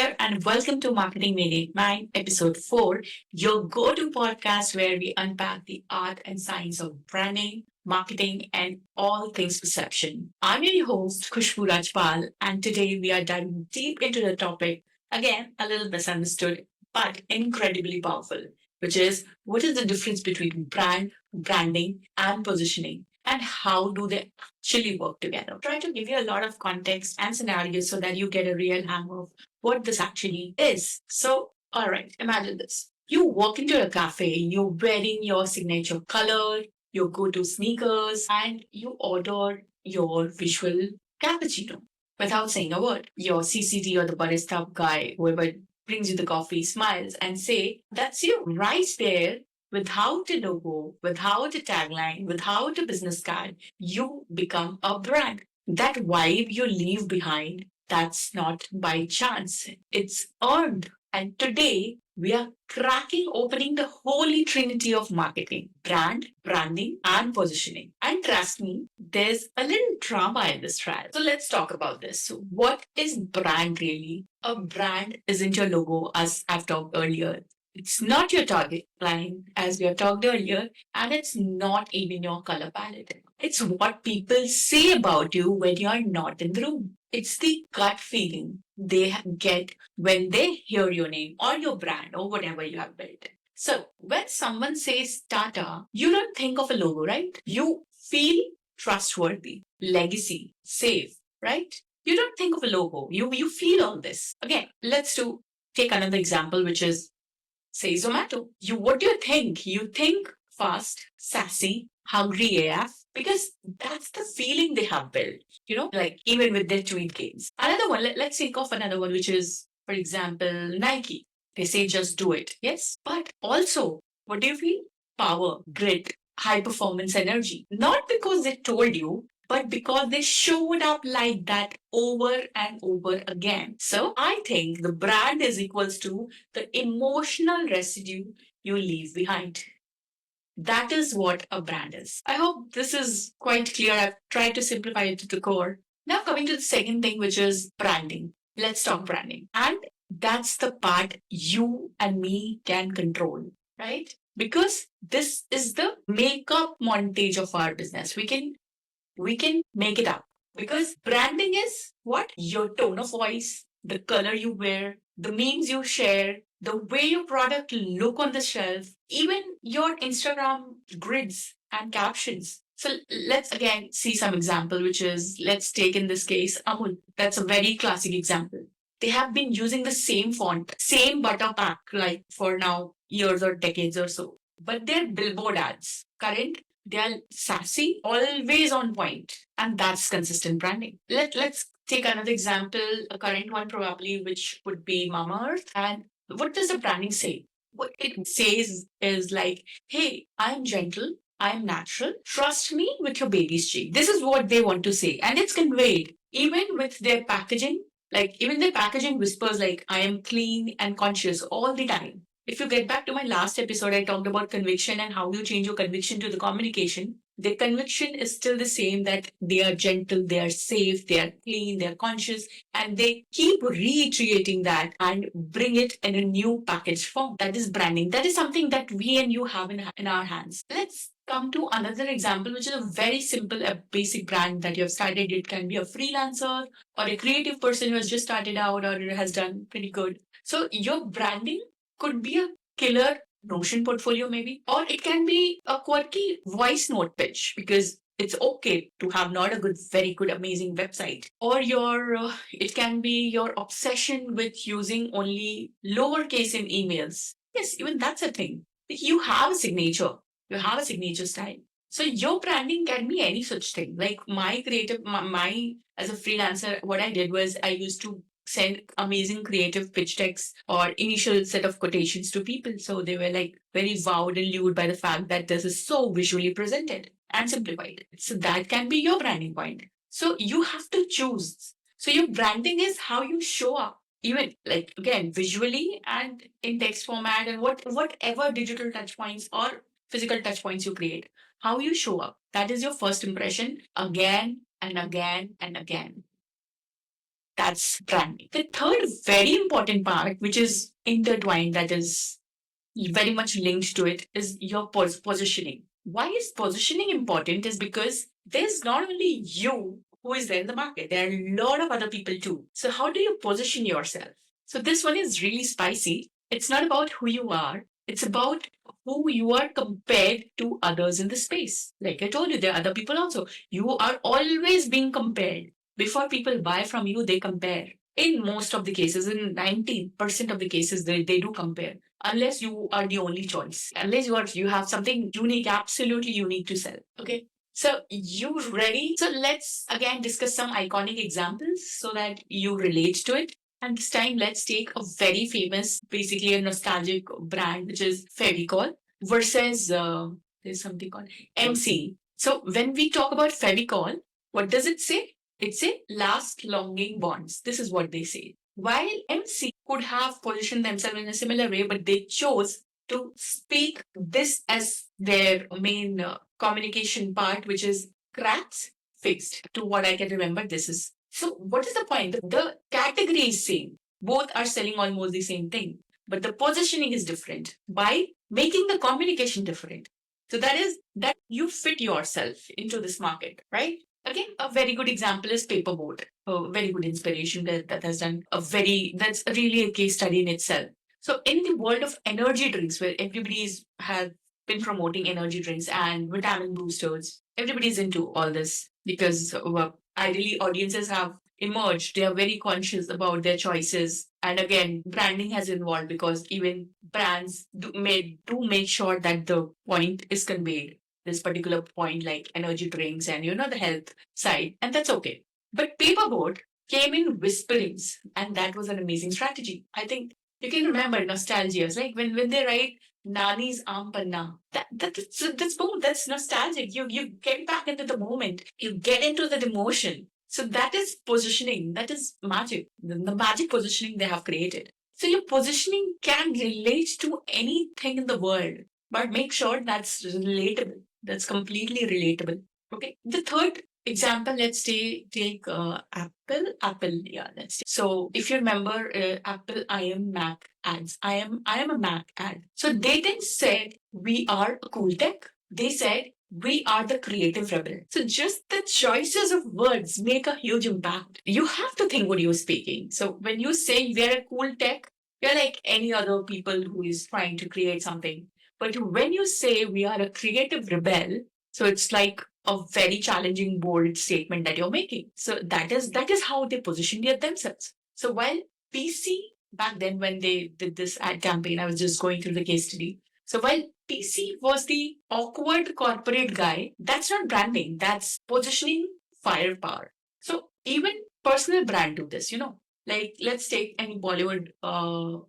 here, and welcome to Marketing Made It Mine, episode 4, your go to podcast where we unpack the art and science of branding, marketing, and all things perception. I'm your host, Khushbu Rajpal, and today we are diving deep into the topic, again, a little misunderstood, but incredibly powerful, which is what is the difference between branding, and positioning? And how do they actually work together? Try to give you a lot of context and scenarios so that you get a real hang of what this actually is. So, all right, imagine this. You walk into a cafe, you're wearing your signature color, your go to sneakers, and you order your visual cappuccino without saying a word. Your CCT or the barista guy, whoever brings you the coffee, smiles and say, "That's you right there." Without a logo, without a tagline, without a business card, you become a brand. That vibe you leave behind, that's not by chance. It's earned. And today, we are cracking opening the holy trinity of marketing: brand, branding, and positioning. And trust me, there's a little drama in this trial. So let's talk about this. So, what is brand really? A brand isn't your logo, as I've talked earlier. It's not your target line, as we have talked earlier, and it's not even your color palette. It's what people say about you when you're not in the room. It's the gut feeling they get when they hear your name or your brand or whatever you have built. So, when someone says Tata, you don't think of a logo, right? You feel trustworthy, legacy, safe, right? You don't think of a logo. You feel all this. Again, let's take another example, which is say Zomato. What do you think? You think fast, sassy, hungry AF because that's the feeling they have built, like even with their tweet games. Another one, let's think of another one, which is, for example, Nike. They say just do it. Yes. But also, what do you feel? Power, grit, high performance energy. Not because they told you, but because they showed up like that over and over again. So I think the brand is equals to the emotional residue you leave behind. That is what a brand is. I hope this is quite clear. I've tried to simplify it to the core. Now, coming to the second thing, which is branding. Let's talk branding. And that's the part you and me can control, right? Because this is the makeup montage of our business. We can make it up because branding is what your tone of voice, the color you wear, the memes you share, the way your product look on the shelf, even your Instagram grids and captions. So let's again see some example, which is, let's take in this case Amul. That's a very classic example. They have been using the same font, same butter pack, like for now years or decades or so. But their billboard ads, current, they are sassy, always on point, and that's consistent branding. Let's take another example, a current one probably, which would be Mama Earth. And what does the branding say? What it says is like, "Hey, I'm gentle, I'm natural. Trust me with your baby's cheek." This is what they want to say, and it's conveyed even with their packaging. Like even their packaging whispers like, "I am clean and conscious all the time." If you get back to my last episode, I talked about conviction and how you change your conviction to the communication. The conviction is still the same, that they are gentle, they are safe, they are clean, they are conscious, and they keep reiterating that and bring it in a new package form. That is branding. That is something that we and you have in our hands. Let's come to another example, which is a very simple, a basic brand that you have started. It can be a freelancer or a creative person who has just started out or has done pretty good. So your branding could be a killer Notion portfolio, maybe, or it can be a quirky voice note pitch because it's okay to have not a very good, amazing website. Or it can be your obsession with using only lowercase in emails. Yes, even that's a thing. You have a signature. You have a signature style. So your branding can be any such thing. Like my as a freelancer, what I did was I used to send amazing creative pitch decks or initial set of quotations to people. So they were like very wowed and lured by the fact that this is so visually presented and simplified. So that can be your branding point. So you have to choose. So your branding is how you show up, even like again visually and in text format and whatever digital touch points or physical touch points you create. How you show up. That is your first impression again and again and again. That's branding. The third very important part, which is intertwined, that is very much linked to it, is your positioning. Why is positioning important? Is because there's not only you who is there in the market, there are a lot of other people too. So, how do you position yourself? So, this one is really spicy. It's not about who you are, it's about who you are compared to others in the space. Like I told you, there are other people also. You are always being compared. Before people buy from you, they compare. In most of the cases, in 90% of the cases, they do compare, unless you are the only choice, unless you have something unique, absolutely unique to sell. Okay, so you ready? So let's again discuss some iconic examples so that you relate to it. And this time, let's take a very famous, basically a nostalgic brand, which is Fevicol, versus there's something called MC. So when we talk about Fevicol, what does it say? It says last longing bonds. This is what they say. While MC could have positioned themselves in a similar way, but they chose to speak this as their main communication part, which is cracks fixed. To what I can remember, this is. So, what is the point? The category is same. Both are selling almost the same thing, but the positioning is different by making the communication different. So that is that you fit yourself into this market, right? Again, a very good example is Paperboard, a very good inspiration that has done that's really a case study in itself. So, in the world of energy drinks, where everybody's has been promoting energy drinks and vitamin boosters, everybody's into all this because ideally audiences have emerged. They are very conscious about their choices. And again, branding has involved because even brands do make sure that the point is conveyed, this particular point, like energy drinks and the health side, and that's okay. But Paperboard came in whisperings, and that was an amazing strategy. I think you can remember nostalgia. It's like when they write Nani's Aam Panna. That's boom. That's nostalgic. You get back into the moment. You get into the emotion. So that is positioning. That is magic. The magic positioning they have created. So your positioning can relate to anything in the world, but make sure that's relatable. That's completely relatable. Okay. The third example, let's take Apple. Apple, yeah. Let's take. So if you remember, Apple, I am Mac ads. I am a Mac ad. So they didn't say we are a cool tech. They said we are the creative rebel. So just the choices of words make a huge impact. You have to think what you're speaking. So when you say we're a cool tech, you're like any other people who is trying to create something. But when you say we are a creative rebel, so it's like a very challenging, bold statement that you're making. So that is how they position themselves. So while PC back then when they did this ad campaign, I was just going through the case study. So while PC was the awkward corporate guy, that's not branding, that's positioning firepower. So even personal brand do this. Like let's take any Bollywood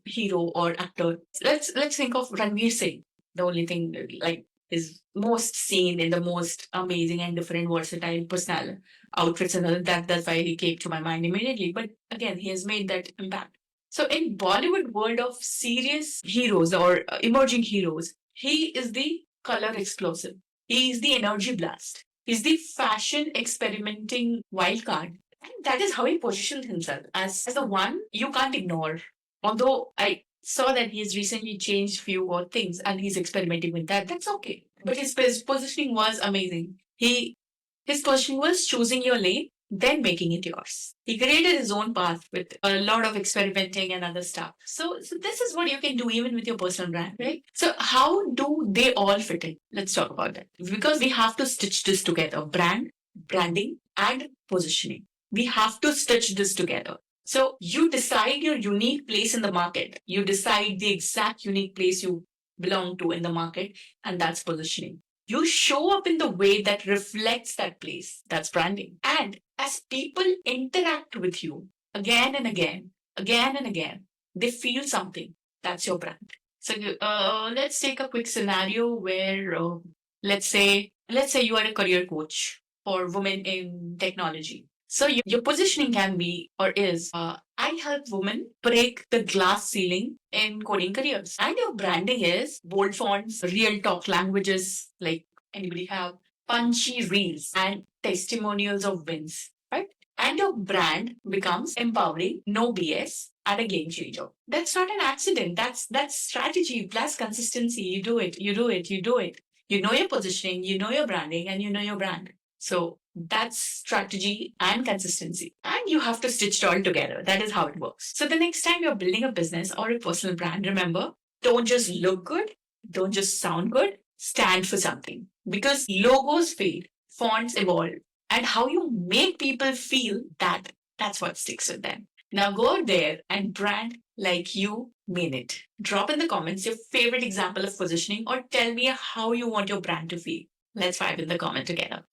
hero or actor. Let's think of Ranveer Singh. The only thing like is most seen in the most amazing and different versatile personal outfits, and that's why he came to my mind immediately. But again, he has made that impact. So in Bollywood world of serious heroes or emerging heroes, he is the color explosive. He is the energy blast. He's the fashion experimenting wild card. And that is how he positions himself as the one you can't ignore. Although I saw that he's recently changed few more things and he's experimenting with that. That's okay. But his positioning was amazing. His positioning was choosing your lane, then making it yours. He created his own path with a lot of experimenting and other stuff. So this is what you can do even with your personal brand, right? So how do they all fit in? Let's talk about that. Because we have to stitch this together. Branding, and positioning. We have to stitch this together. So you decide your unique place in the market. You decide the exact unique place you belong to in the market, and that's positioning. You show up in the way that reflects that place. That's branding. And as people interact with you again and again and again, they feel something. That's your brand. So let's take a quick scenario where let's say you are a career coach for women in technology. So your positioning can be or is I help women break the glass ceiling in coding careers. And your branding is bold fonts, real talk languages, like anybody have punchy reels and testimonials of wins, right? and your brand becomes empowering, no BS, and a game changer. That's not an accident. That's strategy plus consistency. You do it, you do it, you do it. You know your positioning, you know your branding, and you know your brand. So that's strategy and consistency. And you have to stitch it all together. That is how it works. So the next time you're building a business or a personal brand, remember, don't just look good, don't just sound good, stand for something. Because logos fade, fonts evolve, and how you make people feel that's what sticks with them. Now go out there and brand like you mean it. Drop in the comments your favorite example of positioning or tell me how you want your brand to feel. Let's vibe in the comment together.